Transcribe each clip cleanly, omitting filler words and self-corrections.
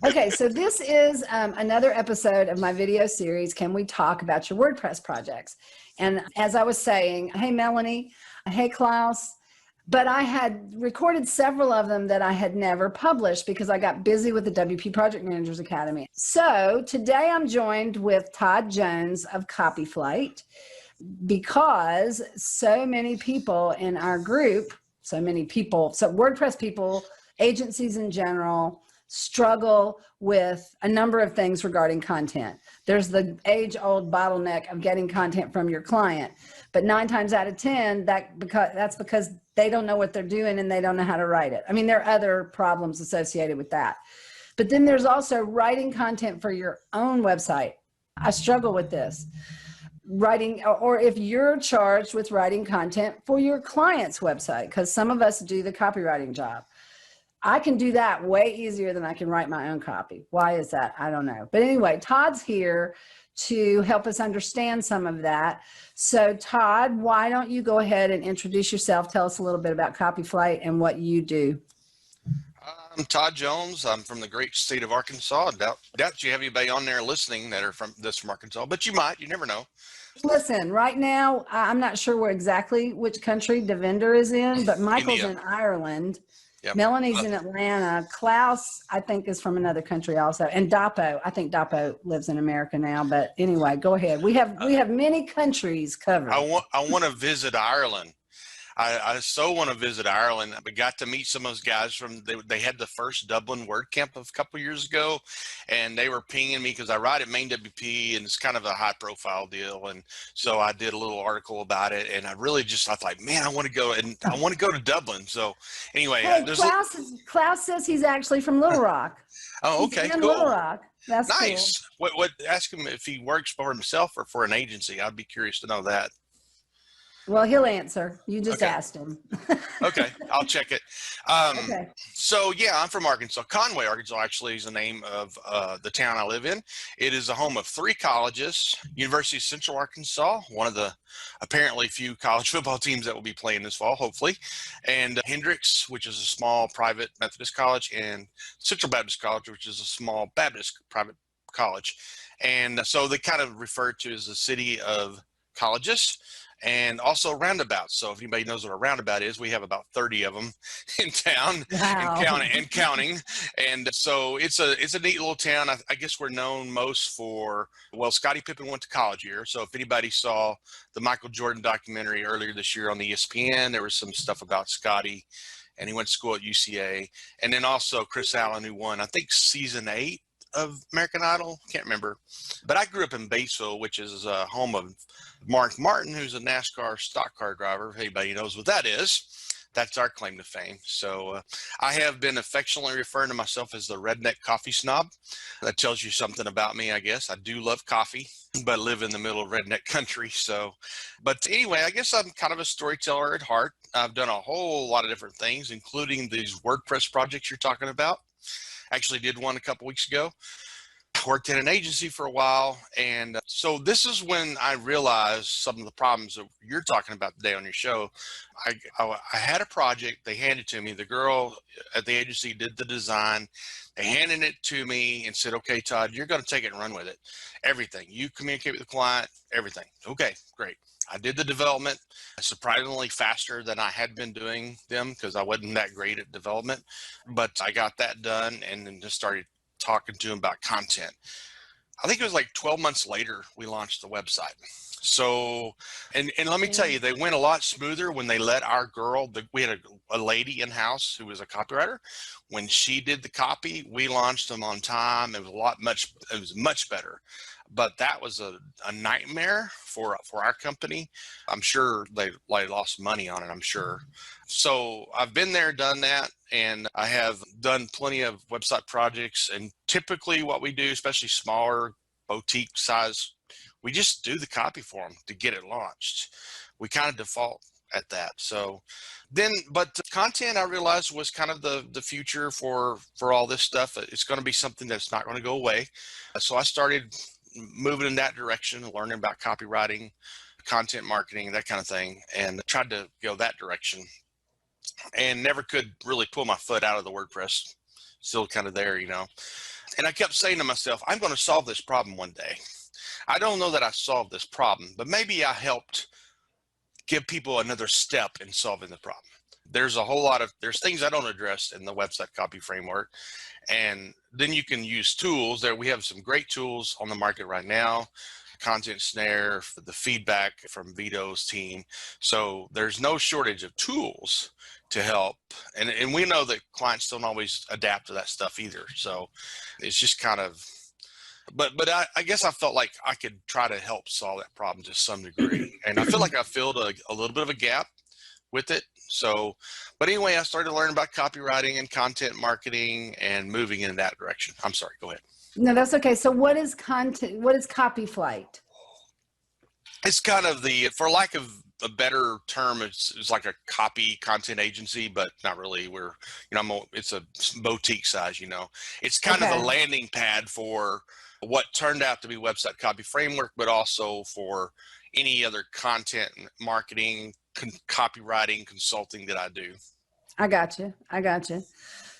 Okay, so this is another episode of my video series, Can We Talk About Your WordPress Projects? And as I was saying, hey, Melanie, hey, Klaus, but I had recorded several of them that I had never published because I got busy with the WP Project Managers Academy. So today I'm joined with Todd Jones of Copyflight because so many people in our group, so WordPress people, agencies in general, struggle with a number of things regarding content. There's the age-old bottleneck of getting content from your client, but 9 times out of 10, that's because they don't know what they're doing and they don't know how to write it. I mean, there are other problems associated with that. But then there's also writing content for your own website. I struggle with this. Writing, or if you're charged with writing content for your client's website, because some of us do the copywriting job. I can do that way easier than I can write my own copy. Why is that? I don't know. But anyway, Todd's here to help us understand some of that. So Todd, why don't you go ahead and introduce yourself? Tell us a little bit about Copyflight and what you do. I'm Todd Jones. I'm from the great state of Arkansas. Doubt you have anybody on there listening that's from Arkansas, but you might. You never know. Listen, right now, I'm not sure exactly which country Devender is in, but Michael's India. in Ireland. Yep. Melanie's in Atlanta. Klaus, I think, is from another country also. And Dapo, I think Dapo lives in America now. But anyway, go ahead. We have many countries covered. I want to visit Ireland. I so want to visit Ireland. I got to meet some of those guys they had the first Dublin WordCamp a couple years ago, and they were pinging me because I write at Main WP, and it's kind of a high profile deal. And so I did a little article about it, and I thought, man, I want to go, and I want to go to Dublin. So anyway, hey, Klaus says he's actually from Little Rock. Oh, okay, he's in cool. Little Rock. That's nice. Cool. What? Ask him if he works for himself or for an agency. I'd be curious to know that. Well, he'll answer. You just Okay. asked him. Okay, I'll check it. Okay. So yeah, I'm from Arkansas. Conway, Arkansas actually is the name of the town I live in. It is the home of 3 colleges. University of Central Arkansas, one of the apparently few college football teams that will be playing this fall, hopefully. And Hendrix, which is a small private Methodist college, and Central Baptist College, which is a small Baptist private college. And so they kind of refer to as the city of colleges. And also roundabouts. So if anybody knows what a roundabout is, we have about 30 of them in town. Wow. and counting. And so it's a neat little town. I guess we're known most for, well, Scottie Pippen went to college here. So if anybody saw the Michael Jordan documentary earlier this year on the ESPN, there was some stuff about Scottie, and he went to school at UCA. And then also Chris Allen, who won, I think, season 8 of American Idol. Can't remember. But I grew up in Batesville, which is home of Mark Martin, who's a NASCAR stock car driver. If anybody knows what that is, that's our claim to fame. So I have been affectionately referring to myself as the redneck coffee snob. That tells you something about me, I guess. I do love coffee, but live in the middle of redneck country. So, but anyway, I guess I'm kind of a storyteller at heart. I've done a whole lot of different things, including these WordPress projects you're talking about. Actually did one a couple weeks ago. Worked in an agency for a while, and so this is when I realized some of the problems that you're talking about today on your show. I had a project, they handed to me. The girl at the agency did the design. They handed it to me and said, okay, Todd, you're going to take it and run with it. Everything. You communicate with the client, everything. Okay, great. I did the development surprisingly faster than I had been doing them because I wasn't that great at development, but I got that done and then just started talking to him about content. I think it was like 12 months later, we launched the website. So, and let me tell you, they went a lot smoother when they let our girl, we had a lady in-house who was a copywriter. When she did the copy, we launched them on time. It was much better. But that was a nightmare for our company. I'm sure they lost money on it, I'm sure. So I've been there, done that, and I have done plenty of website projects. And typically what we do, especially smaller boutique size, we just do the copy for them to get it launched. We kind of default at that. So then, but content I realized was kind of the future for all this stuff. It's going to be something that's not going to go away. So I started moving in that direction, learning about copywriting, content marketing, that kind of thing, and tried to go that direction and never could really pull my foot out of the WordPress still kind of there, And I kept saying to myself, I'm going to solve this problem one day. I don't know that I solved this problem, but maybe I helped give people another step in solving the problem. There's there's things I don't address in the website copy framework. And then you can use tools there. We have some great tools on the market right now. Content Snare, the feedback from Vito's team. So there's no shortage of tools to help. And we know that clients don't always adapt to that stuff either. So it's just kind of, but I guess I felt like I could try to help solve that problem to some degree. And I feel like I filled a little bit of a gap with it. So, but anyway, I started learning about copywriting and content marketing and moving in that direction. I'm sorry, go ahead. No, that's okay. So what is Copyflight? It's kind of for lack of a better term, it's like a copy content agency, but not really. It's a boutique size, It's kind of a landing pad for what turned out to be website copy framework, but also for any other content marketing, copywriting, consulting that I do. I got you.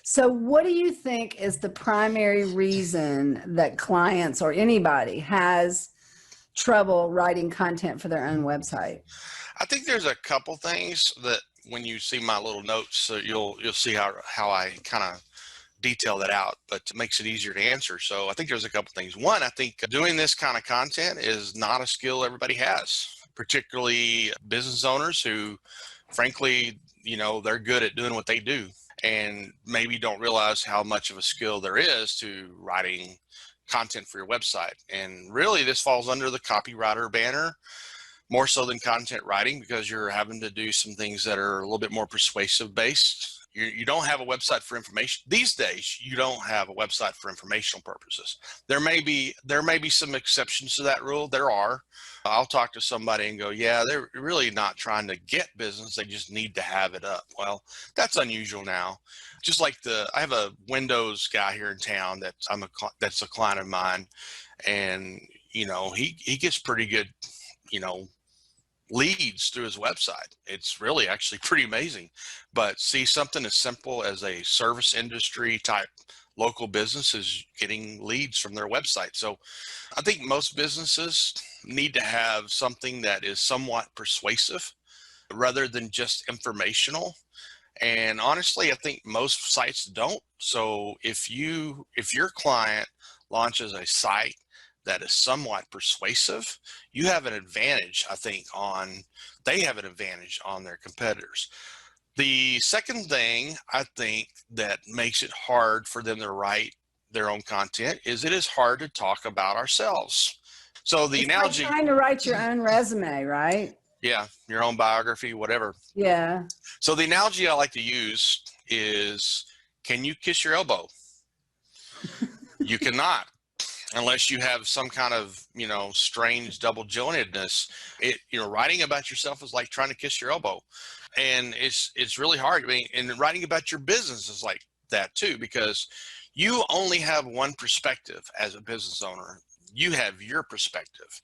So what do you think is the primary reason that clients or anybody has trouble writing content for their own website? I think there's a couple things that when you see my little notes, so you'll see how I kind of detail that out, but it makes it easier to answer. So I think there's a couple things. One, I think doing this kind of content is not a skill everybody has, particularly business owners who, frankly, they're good at doing what they do and maybe don't realize how much of a skill there is to writing content for your website. And really this falls under the copywriter banner more so than content writing, because you're having to do some things that are a little bit more persuasive based. You don't have a website for information these days. You don't have a website for informational purposes. There may be some exceptions to that rule. There are. I'll talk to somebody and go, yeah, they're really not trying to get business. They just need to have it up. Well, that's unusual now. Just like I have a Windows guy here in town that's a client of mine, and he gets pretty good, leads through his website. It's really actually pretty amazing. But see, something as simple as a service industry type local business is getting leads from their website. So I think most businesses need to have something that is somewhat persuasive rather than just informational. And honestly, I think most sites don't. So if your client launches a site that is somewhat persuasive, you have an advantage, I think, they have an advantage on their competitors. The second thing I think that makes it hard for them to write their own content is it is hard to talk about ourselves. So the analogy, like trying to write your own resume, right? Yeah, your own biography, whatever. Yeah. So the analogy I like to use is, can you kiss your elbow? You cannot. Unless you have some kind of, strange double jointedness. Writing about yourself is like trying to kiss your elbow. And it's really hard. I mean, and writing about your business is like that too, because you only have one perspective as a business owner. You have your perspective,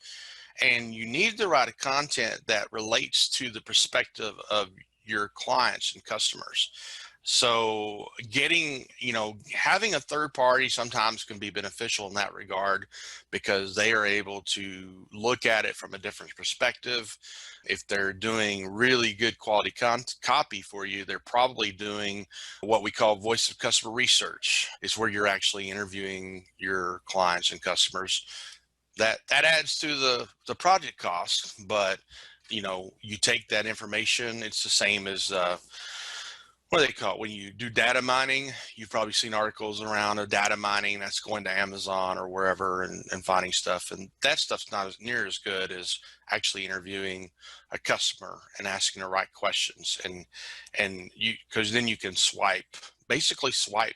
and you need to write a content that relates to the perspective of your clients and customers. So having a third party sometimes can be beneficial in that regard, because they are able to look at it from a different perspective. If they're doing really good quality copy for you, they're probably doing what we call voice of customer research. It's where you're actually interviewing your clients and customers. That adds to the project cost, but you take that information. It's the same as what do they call it? When you do data mining, you've probably seen articles around data mining that's going to Amazon or wherever and finding stuff. And that stuff's not as near as good as actually interviewing a customer and asking the right questions. And because then you can basically swipe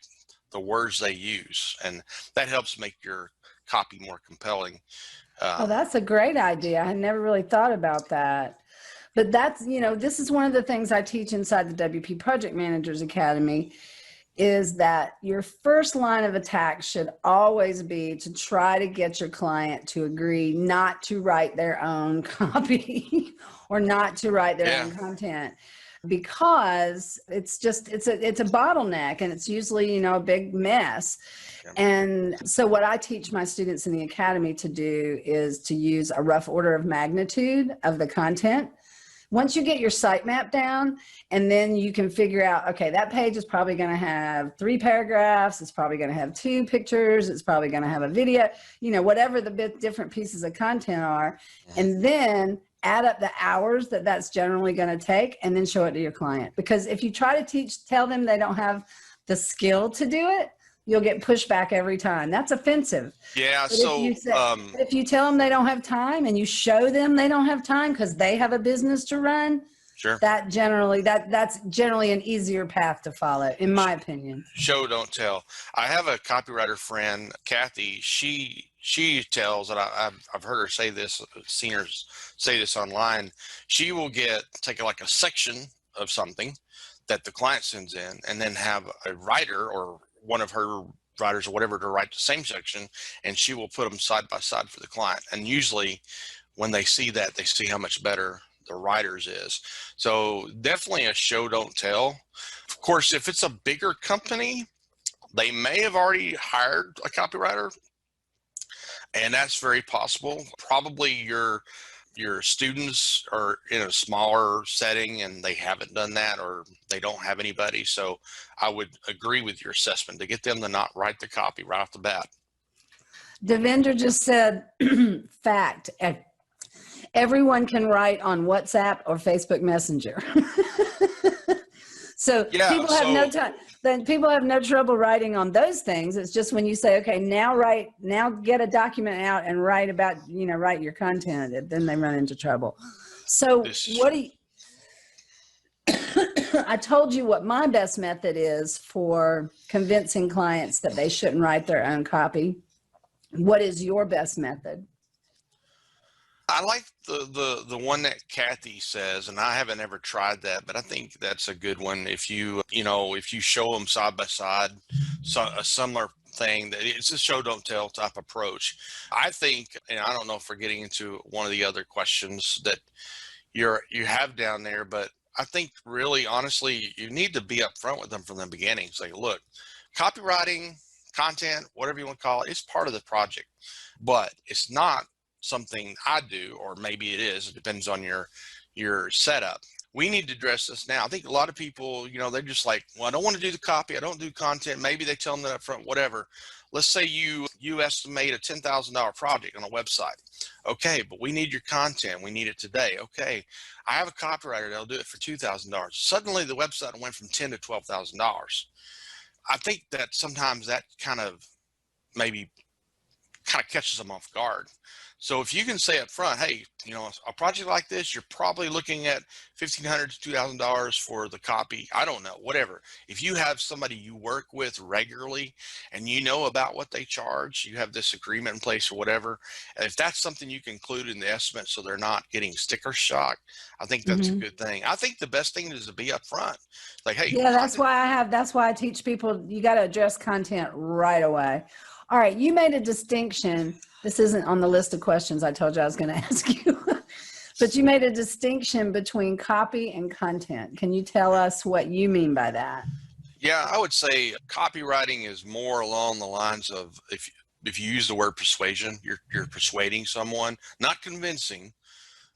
the words they use. And that helps make your copy more compelling. Oh, that's a great idea. I had never really thought about that. But that's, this is one of the things I teach inside the WP Project Managers Academy, is that your first line of attack should always be to try to get your client to agree not to write their own copy or not to write their own content. because it's a bottleneck, and it's usually, a big mess. Yeah. And so what I teach my students in the academy to do is to use a rough order of magnitude of the content. Once you get your sitemap down, and then you can figure out, okay, that page is probably going to have 3 paragraphs. It's probably going to have 2 pictures. It's probably going to have a video, whatever the different pieces of content are. And then add up the hours that's generally going to take, and then show it to your client. Because if you try to tell them they don't have the skill to do it, you'll get pushback every time. That's offensive. Yeah. But So if you tell them they don't have time, and you show them they don't have time because they have a business to run, sure, that's generally an easier path to follow, in my opinion. Show, don't tell. I have a copywriter friend, Kathy. She tells, and I've heard her say this, seen her say this online. She will take like a section of something that the client sends in, and then have a writer or one of her writers or whatever to write the same section, and she will put them side by side for the client. And usually when they see that, they see how much better the writers is. So definitely a show, don't tell. Of course, if it's a bigger company, they may have already hired a copywriter, and that's very possible. Probably your students are in a smaller setting and they haven't done that, or they don't have anybody. So I would agree with your assessment to get them to not write the copy right off the bat. Devendra just said, fact, everyone can write on WhatsApp or Facebook Messenger. So people have no time. Then people have no trouble writing on those things. It's just when you say, okay, now get a document out and write your content, then they run into trouble. So what do you, I told you what my best method is for convincing clients that they shouldn't write their own copy. What is your best method? I like the one that Kathy says, and I haven't ever tried that, but I think that's a good one. If you show them side by side, a similar thing, that it's a show don't tell type approach. I think, and I don't know if we're getting into one of the other questions that you have down there, but I think really honestly, you need to be upfront with them from the beginning. Say, look, copywriting, content, whatever you want to call it, it's part of the project, but it's not something I do, or maybe it is. It depends on your setup. We need to address this now. I think a lot of people, they're just like, well, I don't want to do the copy. I don't do content. Maybe they tell them that up front, whatever. Let's say you estimate a $10,000 project on a website. Okay, but we need your content. We need it today. Okay, I have a copywriter that'll do it for $2,000. Suddenly the website went from $10,000 to $12,000. I think that sometimes that kind of catches them off guard. So if you can say up front, hey, a project like this, you're probably looking at $1,500 to $2,000 for the copy. I don't know, whatever. If you have somebody you work with regularly and you know about what they charge, you have this agreement in place or whatever, and if that's something you can include in the estimate so they're not getting sticker shock, I think that's a good thing. I think the best thing is to be upfront. Like, hey. Yeah, that's why I teach people, you got to address content right away. All right, you made a distinction. This isn't on the list of questions I told you I was going to ask you, but you made a distinction between copy and content. Can you tell us what you mean by that? Yeah, I would say copywriting is more along the lines of, if you use the word persuasion, you're persuading someone, not convincing,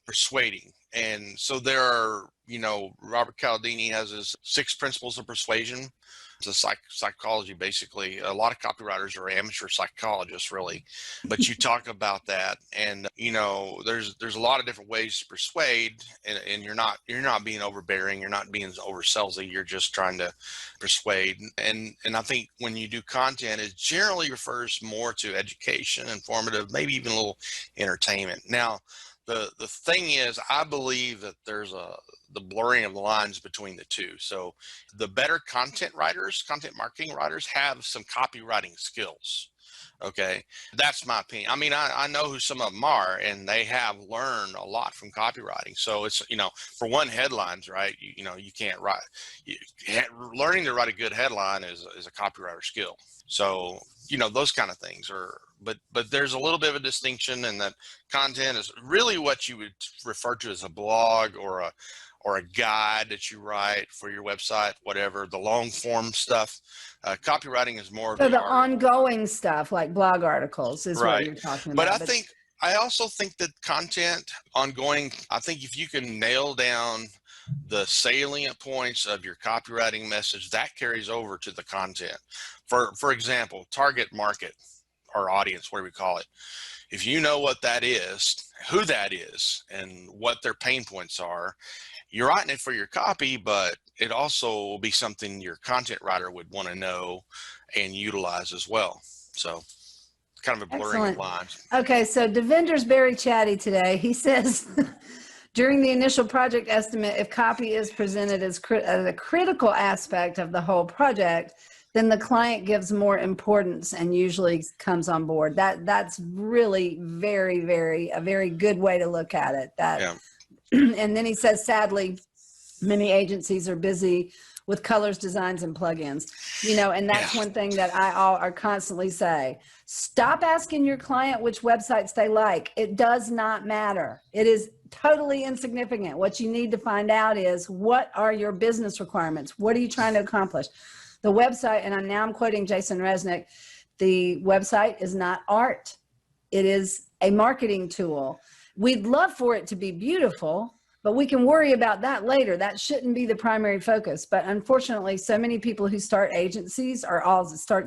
persuading. And so there are, Robert Cialdini has his 6 principles of persuasion. It's a psychology, basically. A lot of copywriters are amateur psychologists, really, but you talk about that, and there's a lot of different ways to persuade, and you're not being overbearing, you're not being over salesy, you're just trying to persuade. And I think when you do content, it generally refers more to education, informative, maybe even a little entertainment. Now, the thing is, I believe that there's the blurring of the lines between the two. So the better content writers, content marketing writers, have some copywriting skills. Okay. That's my opinion. I mean, I know who some of them are, and they have learned a lot from copywriting. So it's, for one, headlines, right? You can't write. You, Learning to write a good headline is a copywriter skill. So, those kind of things are, but there's a little bit of a distinction, and that content is really what you would refer to as a blog or a guide that you write for your website, whatever, the long form stuff. Copywriting is more of So the the art. ongoing stuff like blog articles is what Right. you're talking But about. I also think that content ongoing, I think if you can nail down the salient points of your copywriting message, that carries over to the content. For example, target market or audience, whatever we call it. If you know what that is, who that is, and what their pain points are, you're writing it for your copy, but it also will be something your content writer would want to know and utilize as well. So kind of a blurring of lines. Okay, so Devender's very chatty today. He says, during the initial project estimate, if copy is presented as a critical aspect of the whole project, then the client gives more importance and usually comes on board. That's really a very good way to look at it. Yeah. And then he says, sadly, many agencies are busy with colors, designs, and plugins, and that's one thing that I constantly say. Stop asking your client which websites they like. It does not matter. It is totally insignificant. What you need to find out is, what are your business requirements? What are you trying to accomplish? The website, and I'm quoting Jason Resnick, the website is not art. It is a marketing tool. We'd love for it to be beautiful, but we can worry about that later. That shouldn't be the primary focus. But unfortunately, so many people who start agencies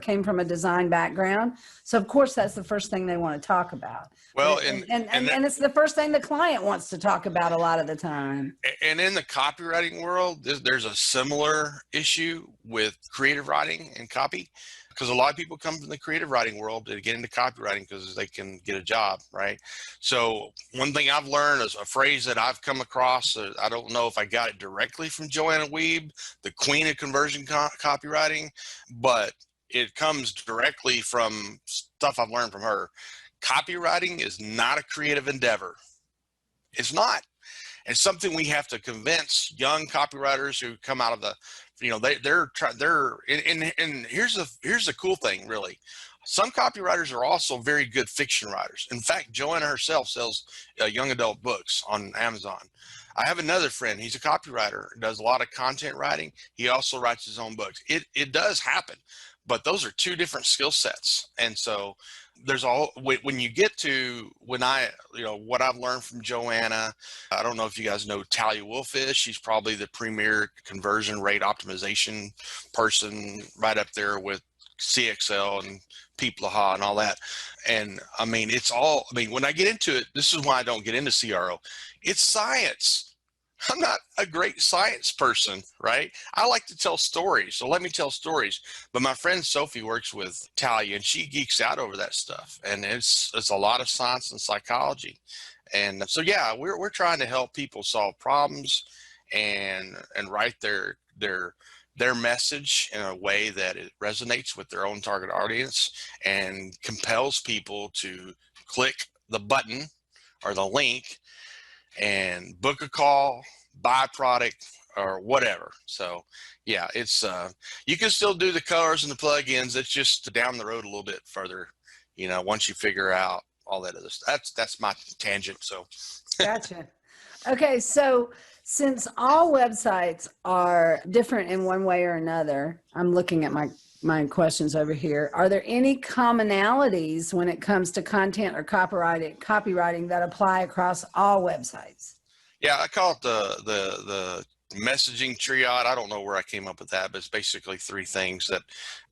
came from a design background. So of course, that's the first thing they want to talk about. Well, and it's the first thing the client wants to talk about a lot of the time. And in the copywriting world, there's a similar issue with creative writing and copy, because a lot of people come from the creative writing world to get into copywriting because they can get a job, right? So one thing I've learned is a phrase that I've come across. I don't know if I got it directly from Joanna Wiebe, the queen of conversion copywriting, but it comes directly from stuff I've learned from her. Copywriting is not a creative endeavor. It's not. It's something we have to convince young copywriters who come out of the, and here's the cool thing, really. Some copywriters are also very good fiction writers. In fact, Joanna herself sells young adult books on Amazon. I have another friend. He's a copywriter, does a lot of content writing. He also writes his own books. It does happen, but those are two different skill sets. And so when you get to what I've learned from Joanna, I don't know if you guys know Talia Wolfish. She's probably the premier conversion rate optimization person, right up there with CXL and Peeplaha and all that. And when I get into it, this is why I don't get into CRO. It's science. I'm not a great science person, right? I like to tell stories, so let me tell stories. But my friend Sophie works with Talia, and she geeks out over that stuff. And it's a lot of science and psychology. And so, yeah, we're trying to help people solve problems and write their message in a way that it resonates with their own target audience and compels people to click the button or the link and book a call, buy a product, or whatever. So yeah, it's you can still do the colors and the plugins. It's just down the road a little bit further, once you figure out all that other stuff. That's my tangent. So Gotcha. Okay, so since all websites are different in one way or another, I'm looking at my questions over here. Are there any commonalities when it comes to content or copywriting that apply across all websites? Yeah, I call it the messaging triad. I don't know where I came up with that, but it's basically three things that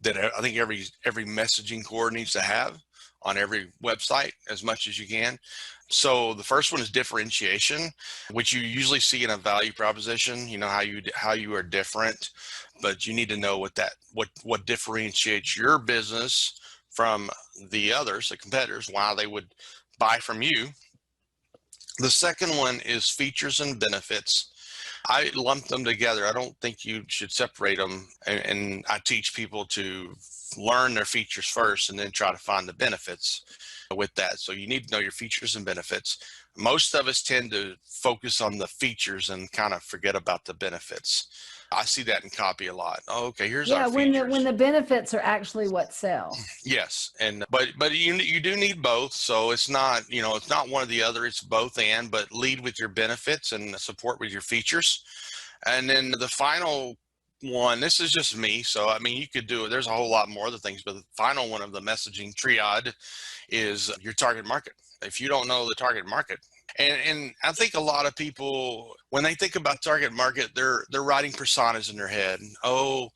I think every messaging core needs to have on every website as much as you can. So the first one is differentiation, which you usually see in a value proposition, how you are different, but you need to know what differentiates your business from the others, the competitors, why they would buy from you. The second one is features and benefits. I lump them together. I don't think you should separate them. And I teach people to learn their features first and then try to find the benefits with that. So you need to know your features and benefits. Most of us tend to focus on the features and kind of forget about the benefits. I see that in copy a lot. Oh, okay, here's our features. When the benefits are actually what sell. Yes, and but you do need both. So it's not, it's not one or the other. It's both and. But lead with your benefits and support with your features. And then the final one, this is just me. So I mean, you could do it. There's a whole lot more other things, but the final one of the messaging triad is your target market. If you don't know the target market, and I think a lot of people, when they think about target market, they're writing personas in their head. Oh,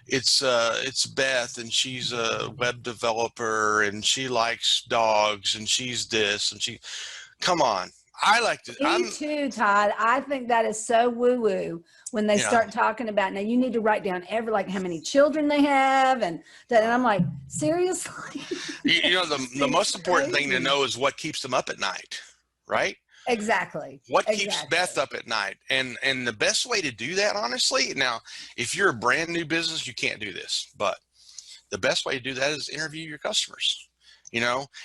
it's Beth, and she's a web developer, and she likes dogs, and she's this, and she. Come on, I like to. Me too, Todd. I think that is so woo-woo when they start talking about, now you need to write down like how many children they have, and I'm like, seriously? The most important thing to know is what keeps them up at night, right? Exactly. What keeps Beth up at night? And the best way to do that, honestly, now, if you're a brand new business, you can't do this, but the best way to do that is interview your customers.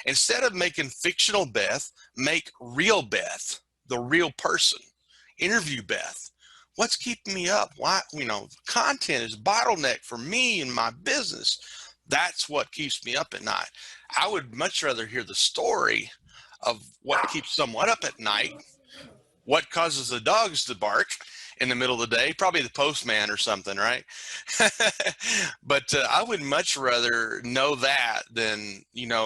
Instead of making fictional Beth, make real Beth, the real person. Interview Beth. What's keeping me up? Why? Content is a bottleneck for me and my business. That's what keeps me up at night. I would much rather hear the story of what keeps someone up at night, what causes the dogs to bark in the middle of the day, probably the postman or something, right? But I would much rather know that than,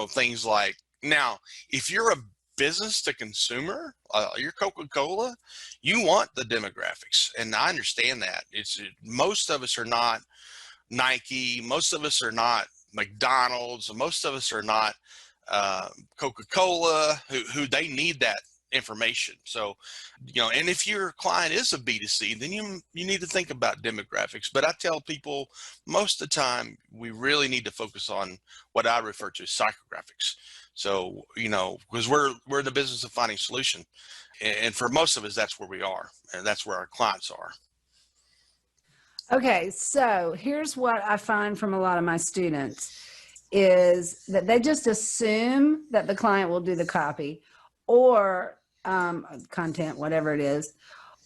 things like, now, if you're a business to consumer, you're Coca-Cola, you want the demographics. And I understand that. Most of us are not Nike, most of us are not McDonald's, most of us are not Coca-Cola, who they need that information. So, and if your client is a B2C, then you need to think about demographics. But I tell people most of the time, we really need to focus on what I refer to as psychographics. So, because we're in the business of finding solution. And for most of us, that's where we are. And that's where our clients are. Okay. So here's what I find from a lot of my students is that they just assume that the client will do the copy or content, whatever it is,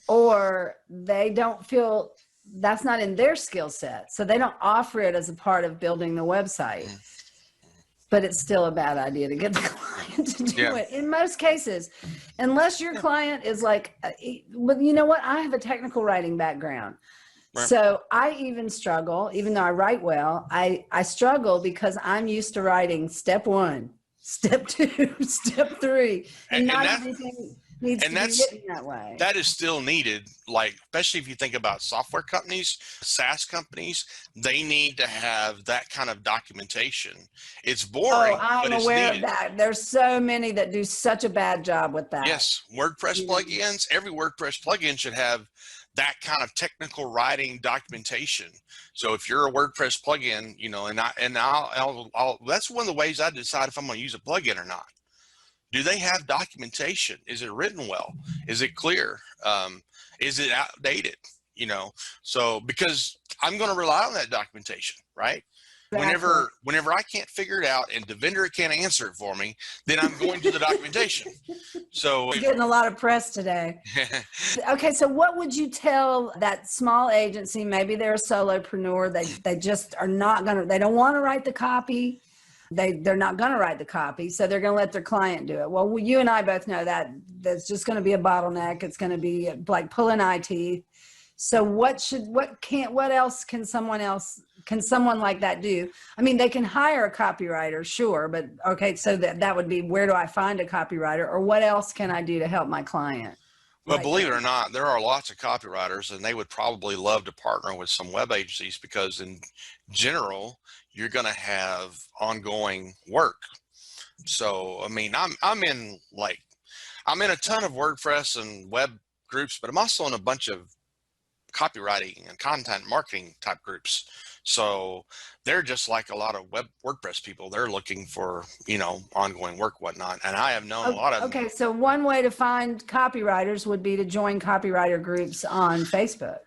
or they don't feel that's not in their skill set. So they don't offer it as a part of building the website, but it's still a bad idea to get the client to do it in most cases, unless your client is like, well, you know what? I have a technical writing background. Right. So I even struggle, even though I write well, I struggle because I'm used to writing step 1, step 2, step 3, and not everything needs to be written that way. That is still needed, like, especially if you think about software companies, SaaS companies, they need to have that kind of documentation. It's boring, I'm aware of that. There's so many that do such a bad job with that. Yes, WordPress plugins, every WordPress plugin should have that kind of technical writing documentation. So if you're a WordPress plugin, I'll that's one of the ways I decide if I'm going to use a plugin or not. Do they have documentation? Is it written well? Is it clear? Is it outdated? So because I'm going to rely on that documentation, right? Exactly. Whenever I can't figure it out and the vendor can't answer it for me, then I'm going to the documentation. So you're getting a lot of press today. Okay, so what would you tell that small agency? Maybe they're a solopreneur. They just are not going to. They don't want to write the copy. They're not going to write the copy, so they're going to let their client do it. Well, you and I both know that that's just going to be a bottleneck. It's going to be like pulling eye teeth. So what else can someone like that do? I mean, they can hire a copywriter, sure, but okay, so that would be, where do I find a copywriter, or what else can I do to help my client? Well, believe it or not, there are lots of copywriters, and they would probably love to partner with some web agencies because in general, you're going to have ongoing work. So, I mean, I'm in a ton of WordPress and web groups, but I'm also in a bunch of copywriting and content marketing type groups. So they're just like a lot of WordPress people. They're looking for, ongoing work, whatnot. And I have known a lot of them. Okay. So one way to find copywriters would be to join copywriter groups on Facebook.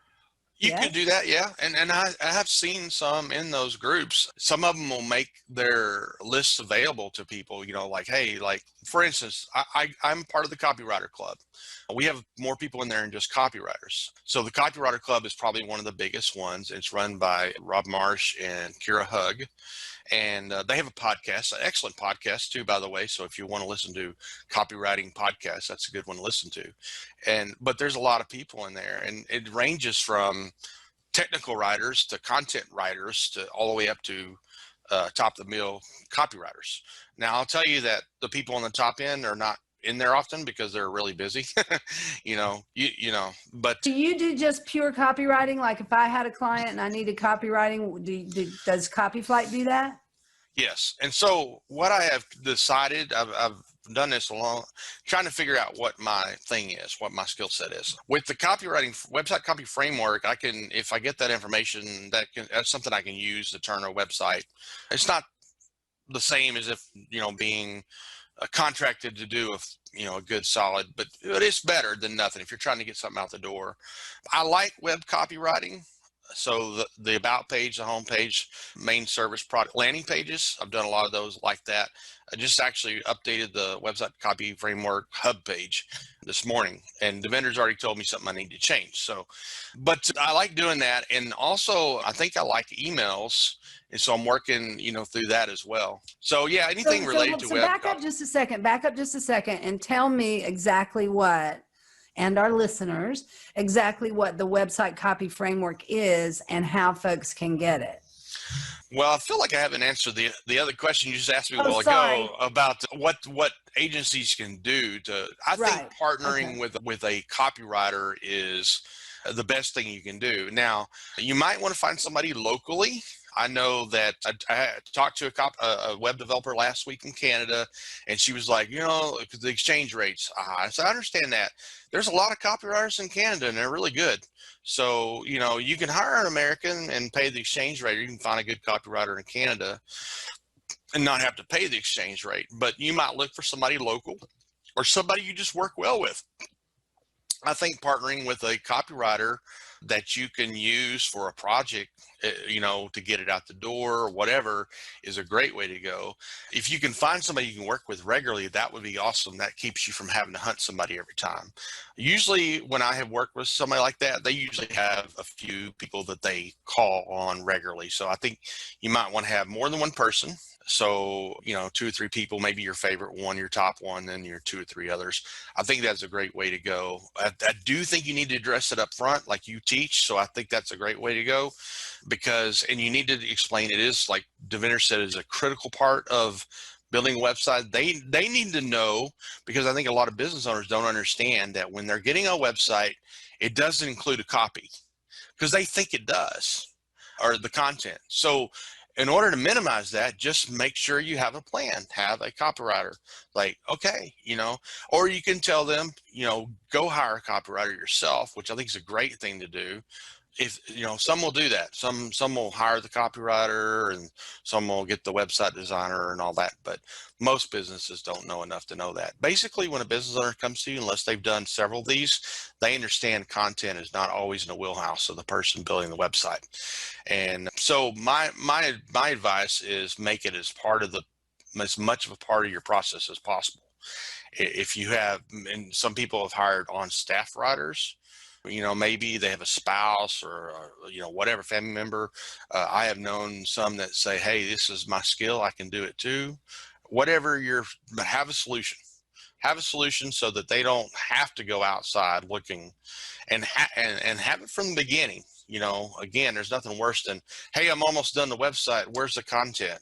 You Yes? could do that, yeah. And I have seen some in those groups. Some of them will make their lists available to people, like, hey, like, for instance, I'm part of the Copywriter Club. We have more people in there than just copywriters. So the Copywriter Club is probably one of the biggest ones. It's run by Rob Marsh and Kira Hug. And they have a podcast, an excellent podcast too, by the way. So if you want to listen to copywriting podcasts, that's a good one to listen to. But there's a lot of people in there, and it ranges from technical writers to content writers to all the way up to top of the mill copywriters. Now, I'll tell you that the people on the top end are not in there often because they're really busy, but Do you do just pure copywriting? Like if I had a client and I needed copywriting, does Copyflight do that? yes. And so what I have decided, I've done this along, trying to figure out what my thing is, what my skill set is. With the copywriting website copy framework, I can, if I get that information, that's something I can use to turn a website. It's not the same as if, being contracted to do a good solid, but it's better than nothing if you're trying to get something out the door. I like web copywriting. So the about page, the home page, main service product landing pages, I've done a lot of those like that. I just actually updated the website copy framework hub page this morning, and the vendor's already told me something I need to change. So, but I like doing that. And also I think I like emails. And so I'm working, through that as well. So yeah, anything related to web. Back up just a second and tell me exactly what, and our listeners, exactly what the website copy framework is and how folks can get it. Well, I feel like I haven't answered the other question you just asked me a while sorry. ago about what agencies can do to. I think partnering with a copywriter is the best thing you can do. Now, you might want to find somebody locally. I know that I talked to a web developer last week in Canada, and she was like, the exchange rates. I said, I understand that. There's a lot of copywriters in Canada, and they're really good. So, you can hire an American and pay the exchange rate. You can find a good copywriter in Canada and not have to pay the exchange rate. But you might look for somebody local or somebody you just work well with. I think partnering with a copywriter that you can use for a project, to get it out the door or whatever, is a great way to go. If you can find somebody you can work with regularly, that would be awesome. That keeps you from having to hunt somebody every time. Usually when I have worked with somebody like that, they usually have a few people that they call on regularly. So I think you might want to have more than one person. So, 2 or 3 people, maybe your favorite one, your top one, then your 2 or 3 others. I think that's a great way to go. I do think you need to address it up front like you teach. So I think that's a great way to go and you need to explain it is, like Deventer said, is a critical part of building a website. They need to know, because I think a lot of business owners don't understand that when they're getting a website, it doesn't include a copy because they think it does, or the content. So in order to minimize that, just make sure you have a plan, have a copywriter, like, okay, or you can tell them, go hire a copywriter yourself, which I think is a great thing to do. If, some will do that. Some will hire the copywriter and some will get the website designer and all that. But most businesses don't know enough to know that. Basically, when a business owner comes to you, unless they've done several of these, they understand content is not always in the wheelhouse of the person building the website. And so my advice is make it as much of a part of your process as possible. If you have, and some people have hired on staff writers, maybe they have a spouse or whatever family member. I have known some that say, hey, this is my skill, I can do it too. Whatever but have a solution. Have a solution so that they don't have to go outside looking, and have it from the beginning. Again, there's nothing worse than, hey, I'm almost done the website, where's the content?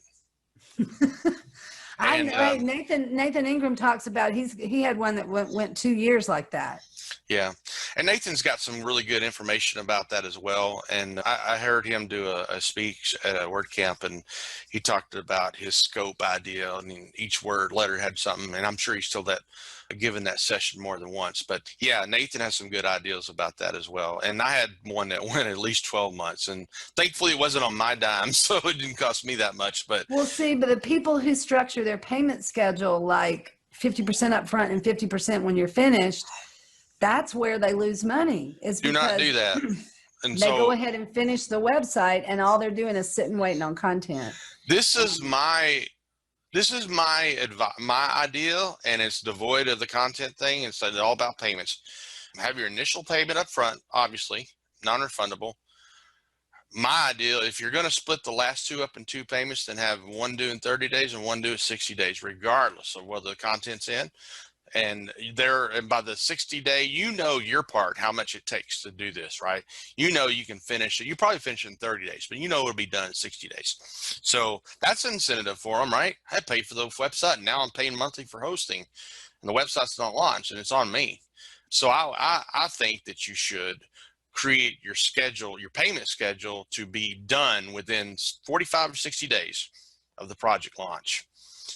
I know. Nathan Ingram talks about he had one that went 2 years like that. Yeah. And Nathan's got some really good information about that as well. And I heard him do a speech at a WordCamp, and he talked about his scope idea. I mean, each letter had something, and I'm sure he's still given that session more than once. But yeah, Nathan has some good ideas about that as well. And I had one that went at least 12 months, and thankfully it wasn't on my dime, so it didn't cost me that much. But we'll see. But the people who structure their payment schedule like 50% up front and 50% when you're finished, that's where they lose money. Do not do that. And They go so ahead and finish the website, and all they're doing is sitting waiting on content. this is my my ideal, and it's devoid of the content thing. It's all about payments. Have your initial payment up front, obviously, non-refundable. My ideal, if you're going to split the last two up in two payments, then have one due in 30 days and one due in 60 days, regardless of whether the content's in. And by the 60-day, you know your part, how much it takes to do this, right? You know you can finish it. You probably finish it in 30 days, but you know it'll be done in 60 days. So that's an incentive for them, right? I paid for the website, and now I'm paying monthly for hosting, and the website's not launched, and it's on me. So I think that you should create your schedule, your payment schedule, to be done within 45 or 60 days of the project launch.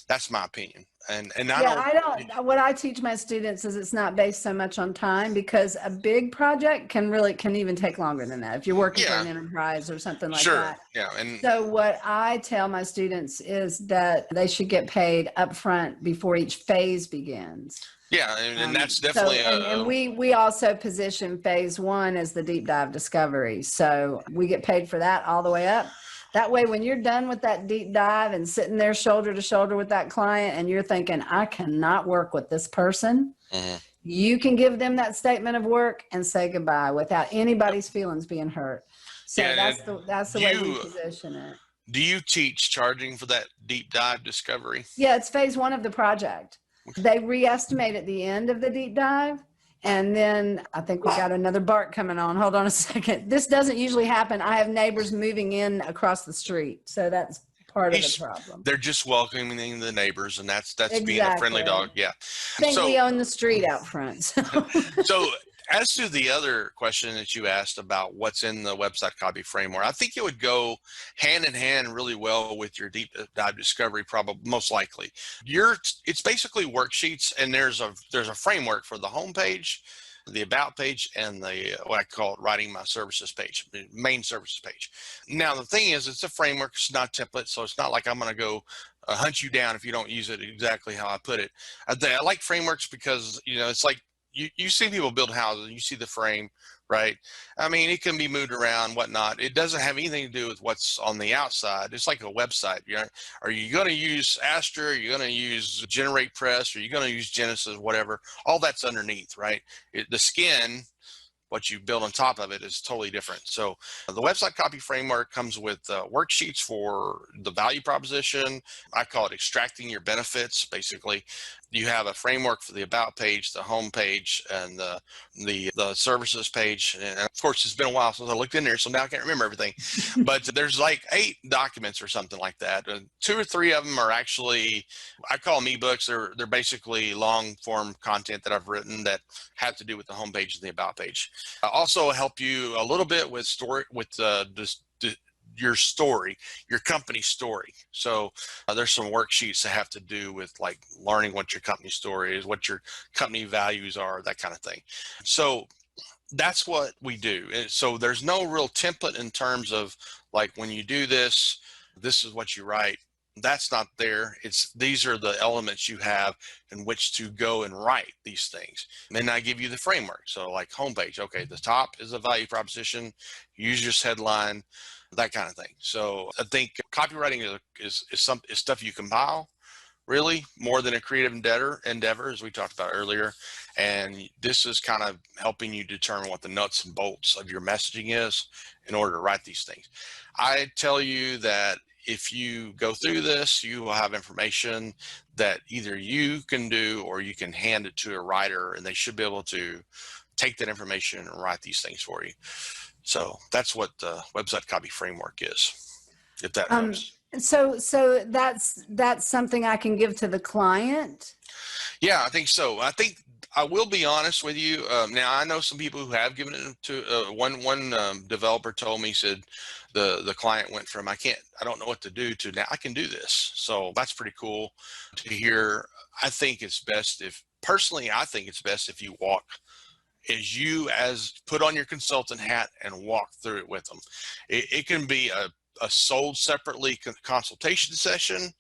That's my opinion. And what I teach my students is it's not based so much on time, because a big project can even take longer than that if you're working for an enterprise or something like that. Yeah. And so what I tell my students is that they should get paid upfront before each phase begins. Yeah, and that's definitely and we also position phase one as the deep dive discovery. So we get paid for that all the way up. That way, when you're done with that deep dive and sitting there shoulder to shoulder with that client, and you're thinking, I cannot work with this person, you can give them that statement of work and say goodbye without anybody's feelings being hurt. So that's the way we position it. Do you teach charging for that deep dive discovery? Yeah, it's phase one of the project. They re-estimate at the end of the deep dive. And then I think we got another bark coming on. Hold on a second. This doesn't usually happen. I have neighbors moving in across the street. So that's part of the problem. They're just welcoming the neighbors, and that's being a friendly dog. Yeah. I think we own the street out front. So as to the other question that you asked about what's in the website copy framework, I think it would go hand in hand really well with your deep dive discovery, probably most likely. It's basically worksheets, and there's a framework for the homepage, the about page, and the what I call it writing my services page, the main services page. Now the thing is, it's a framework, it's not a template, so it's not like I'm going to go hunt you down if you don't use it exactly how I put it. I like frameworks because it's like you see people build houses, you see the frame, right? I mean, it can be moved around, whatnot. It doesn't have anything to do with what's on the outside. It's like a website. Are you going to use Astra? Are you going to use Generate Press? Are you going to use Genesis? Whatever. All that's underneath, right? The skin, what you build on top of it, is totally different. So the website copy framework comes with worksheets for the value proposition. I call it extracting your benefits. Basically, you have a framework for the about page, the home page, and the services page. And of course, it's been a while since I looked in there, so now I can't remember everything. But there's like 8 documents or something like that. 2 or 3 of them are actually, I call them ebooks. They're basically long form content that I've written that have to do with the home page and the about page. I also help you a little bit with your story, your company story. So there's some worksheets that have to do with like learning what your company story is, what your company values are, that kind of thing. So that's what we do. And so there's no real template in terms of like, when you do this, this is what you write. That's not there. These are the elements you have in which to go and write these things. And then I give you the framework. So like homepage, okay, the top is a value proposition, use your headline, that kind of thing. So I think copywriting is stuff you compile, really, more than a creative endeavor, as we talked about earlier. And this is kind of helping you determine what the nuts and bolts of your messaging is in order to write these things. I tell you that if you go through this, you will have information that either you can do or you can hand it to a writer, and they should be able to take that information and write these things for you. So that's what the website copy framework is, if that helps. So that's something I can give to the client? Yeah, I think so. I think I will be honest with you. Now, I know some people who have given it to one developer told me, said the client went from I don't know what to do to now I can do this. So that's pretty cool to hear. I think it's best if you walk as put on your consultant hat and walk through it with them. It can be a sold separately consultation session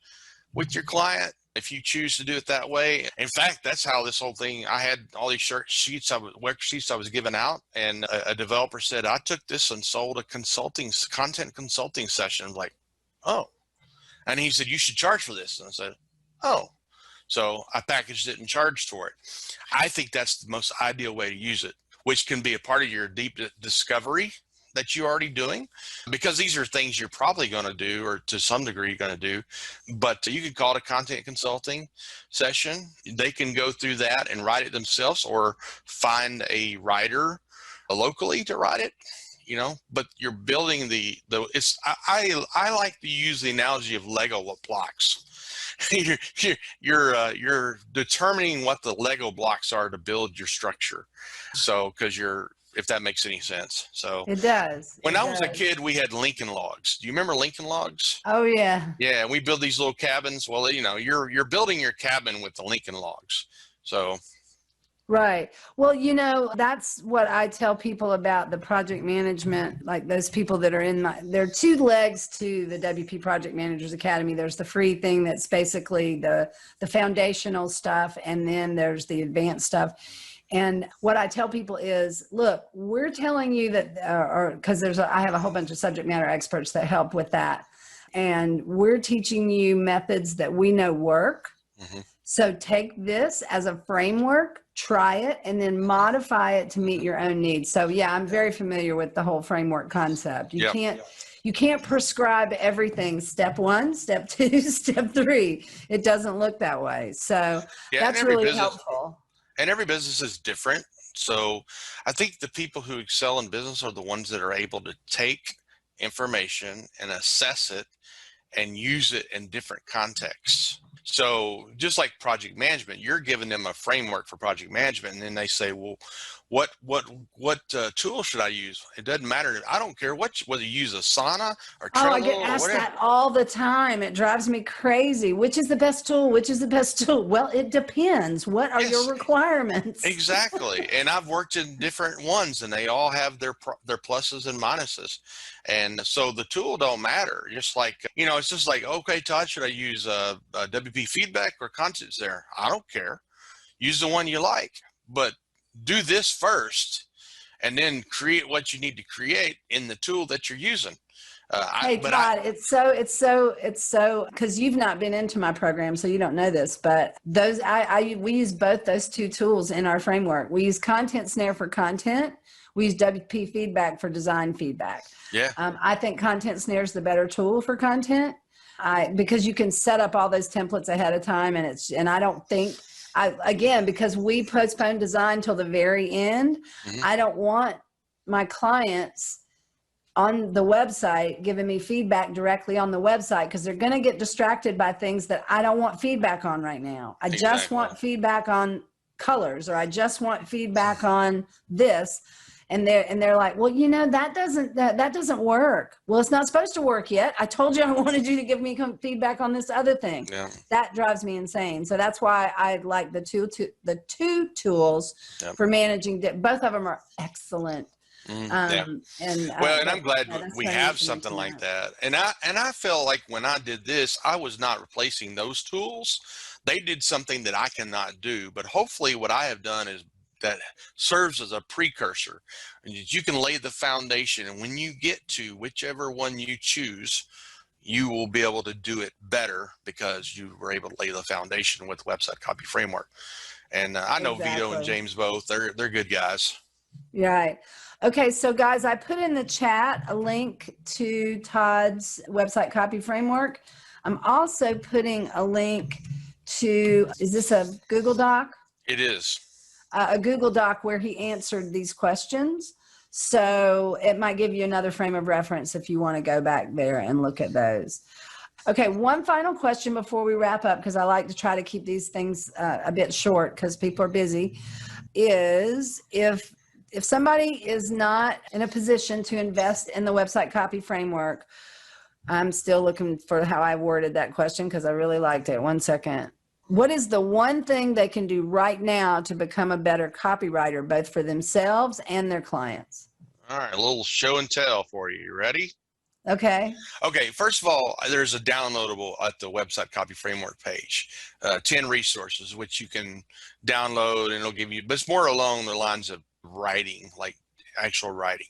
with your client, if you choose to do it that way. In fact, that's how this whole thing, I had all these worksheets I was giving out, and a developer said, I took this and sold a content consulting session. I'm like, oh. And he said, you should charge for this. And I said, oh. So I packaged it and charged for it. I think that's the most ideal way to use it, which can be a part of your deep discovery that you're already doing, because these are things you're probably going to do, or to some degree you're going to do. But you could call it a content consulting session. They can go through that and write it themselves, or find a writer locally to write it, but you're building I like to use the analogy of Lego blocks. You're determining what the Lego blocks are to build your structure. So, if that makes any sense. So it does. When I was a kid, we had Lincoln Logs. Do you remember Lincoln Logs? Oh yeah. Yeah, and we build these little cabins. Well, you're building your cabin with the Lincoln Logs. So. Right. Well, that's what I tell people about the project management, like those people that are there are two legs to the WP Project Managers Academy. There's the free thing that's basically the foundational stuff, and then there's the advanced stuff. And what I tell people is, look, we're telling you that, because I have a whole bunch of subject matter experts that help with that. And we're teaching you methods that we know work. Mm-hmm. So take this as a framework, try it, and then modify it to meet your own needs. So yeah, I'm very familiar with the whole framework concept. You can't prescribe everything. Step 1, step 2, step 3. It doesn't look that way. So that's really helpful. And every business is different. So I think the people who excel in business are the ones that are able to take information and assess it and use it in different contexts. So just like project management, you're giving them a framework for project management, and then they say, well, what tool should I use? It doesn't matter. I don't care whether you use Asana or Trello. Oh, I get asked that all the time. It drives me crazy. Which is the best tool? Which is the best tool? Well, it depends. What are your requirements? Exactly. And I've worked in different ones, and they all have their pluses and minuses. And so the tool don't matter. Just like, it's just like, okay, Todd, should I use WP Feedback or Contents there? I don't care. Use the one you like, but do this first, and then create what you need to create in the tool that you're using. Hey, Todd, it's so, because you've not been into my program, so you don't know this, but we use both those two tools in our framework. We use Content Snare for content. We use WP Feedback for design feedback. Yeah. I think Content Snare is the better tool for content, because you can set up all those templates ahead of time, and I don't think, again, because we postpone design till the very end, mm-hmm. I don't want my clients on the website giving me feedback directly on the website, because they're going to get distracted by things that I don't want feedback on right now. I just want feedback on colors, or I just want feedback on this. And they're like, well, that doesn't work. Well, it's not supposed to work yet. I told you I wanted you to give me feedback on this other thing. Yeah. That drives me insane. So that's why I like the two tools for managing. Both of them are excellent. And I'm glad we have something like that. And I felt like when I did this, I was not replacing those tools. They did something that I cannot do. But hopefully what I have done is that serves as a precursor, and you can lay the foundation, and when you get to whichever one you choose, you will be able to do it better because you were able to lay the foundation with Website Copy Framework. And I know Vito and James both, they're good guys. Right. Okay, so guys, I put in the chat a link to Todd's Website Copy Framework. I'm also putting a link to, is this a Google Doc? It is. A Google Doc where he answered these questions. So it might give you another frame of reference if you want to go back there and look at those. Okay, one final question before we wrap up, because I like to try to keep these things a bit short because people are busy, is if somebody is not in a position to invest in the Website Copy Framework, I'm still looking for how I worded that question because I really liked it. One second. What is the one thing they can do right now to become a better copywriter, both for themselves and their clients? All right, a little show and tell for you. You ready? Okay. Okay, first of all, there's a downloadable at the website Copy Framework page, 10 resources, which you can download and it'll give you, but it's more along the lines of writing, like actual writing.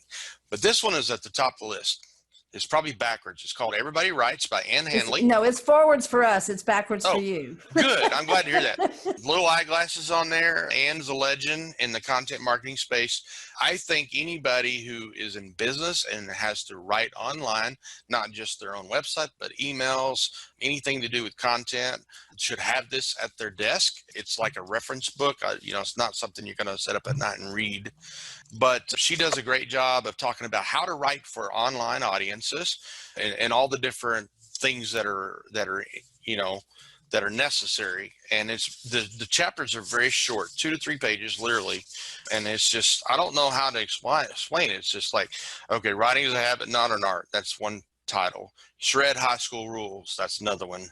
But this one is at the top of the list. It's probably backwards. It's called Everybody Writes by Ann Handley. No, it's forwards for us. It's backwards for Oh, you. Good. I'm glad to hear that. Little eyeglasses on there. Ann's a legend in the content marketing space. I think anybody who is in business and has to write online, not just their own website, but emails, anything to do with content, should have this at their desk. It's like a reference book. It's not something you're going to set up at night and read. But she does a great job of talking about how to write for online audiences and all the different things that are necessary. And it's the chapters are very short, 2 to 3 pages, literally. And it's just, I don't know how to explain it. It's just like, okay, writing is a habit, not an art. That's one title. Shred high school rules. That's another one.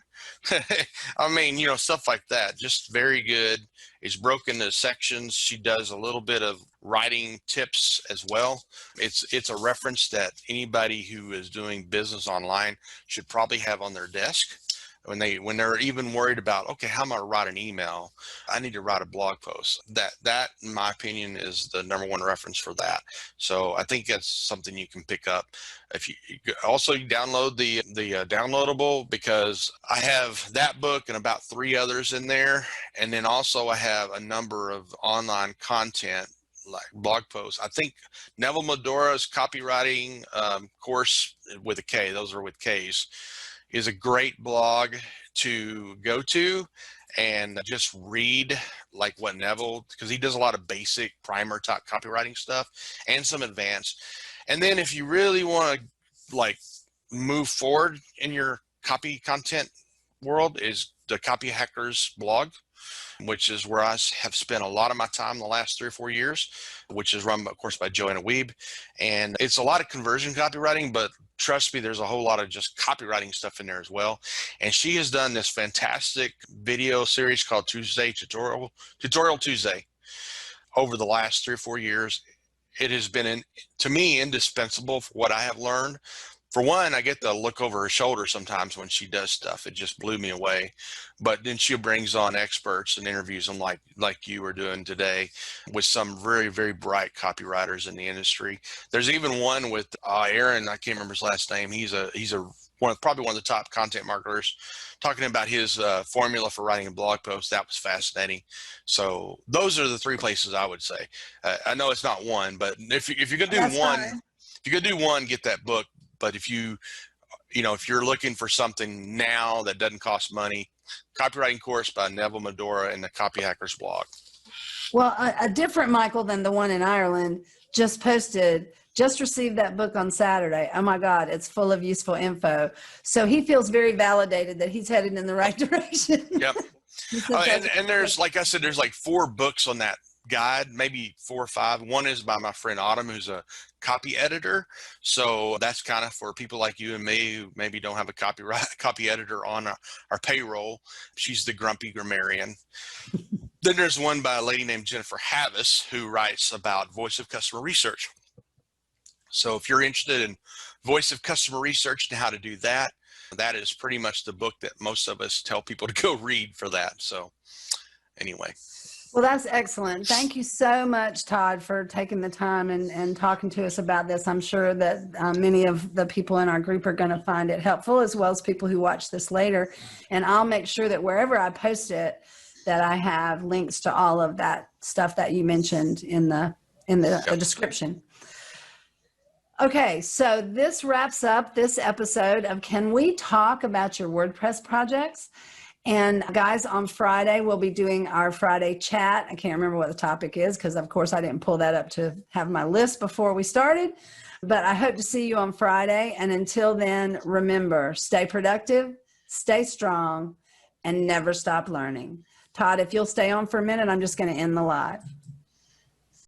I mean, stuff like that. Just very good. It's broken into sections. She does a little bit of writing tips as well. It's a reference that anybody who is doing business online should probably have on their desk. When they're even worried about, okay, how am I going to write an email? I need to write a blog post. That, in my opinion, is the number one reference for that. So I think that's something you can pick up. If you download the downloadable, because I have that book and about 3 others in there. And then also I have a number of online content like blog posts. I think Neville Medora's copywriting course with a K, those are with Ks, is a great blog to go to and just read, like what Neville, because he does a lot of basic primer type copywriting stuff and some advanced. And then if you really want to like move forward in your copy content world, is the Copy Hackers blog, which is where I have spent a lot of my time the last 3 or 4 years, which is run, of course, by Joanna Wiebe. And it's a lot of conversion copywriting, but trust me, there's a whole lot of just copywriting stuff in there as well. And she has done this fantastic video series called Tutorial Tuesday over the last 3 or 4 years. It has been, to me, indispensable for what I have learned. For one, I get to look over her shoulder sometimes when she does stuff. It just blew me away. But then she brings on experts and interviews them like you are doing today with some very, very bright copywriters in the industry. There's even one with Aaron, I can't remember his last name. He's probably one of the top content marketers, talking about his formula for writing a blog post. That was fascinating. So those are the 3 places I would say. I know it's not one, but if you're gonna do one, if you're gonna do one, get that book. But if if you're looking for something now that doesn't cost money, Copywriting Course by Neville Medora and the Copy Hackers blog. Well, a different Michael than the one in Ireland just received that book on Saturday. Oh my God, it's full of useful info. So he feels very validated that he's headed in the right direction. Yep. And there's, like I said, there's like 4 books on that guide, maybe 4 or 5. One is by my friend Autumn, who's a copy editor. So that's kind of for people like you and me who maybe don't have a copy editor on our payroll. She's the grumpy grammarian. Then there's one by a lady named Jennifer Havis, who writes about voice of customer research. So if you're interested in voice of customer research and how to do that, that is pretty much the book that most of us tell people to go read for that. So anyway. Well, that's excellent. Thank you so much, Todd, for taking the time and talking to us about this. I'm sure that many of the people in our group are going to find it helpful, as well as people who watch this later. And I'll make sure that wherever I post it, that I have links to all of that stuff that you mentioned in the description. Okay, so this wraps up this episode of Can We Talk About Your WordPress Projects? And guys, on Friday, we'll be doing our Friday chat. I can't remember what the topic is because, of course, I didn't pull that up to have my list before we started. But I hope to see you on Friday. And until then, remember, stay productive, stay strong, and never stop learning. Todd, if you'll stay on for a minute, I'm just going to end the live.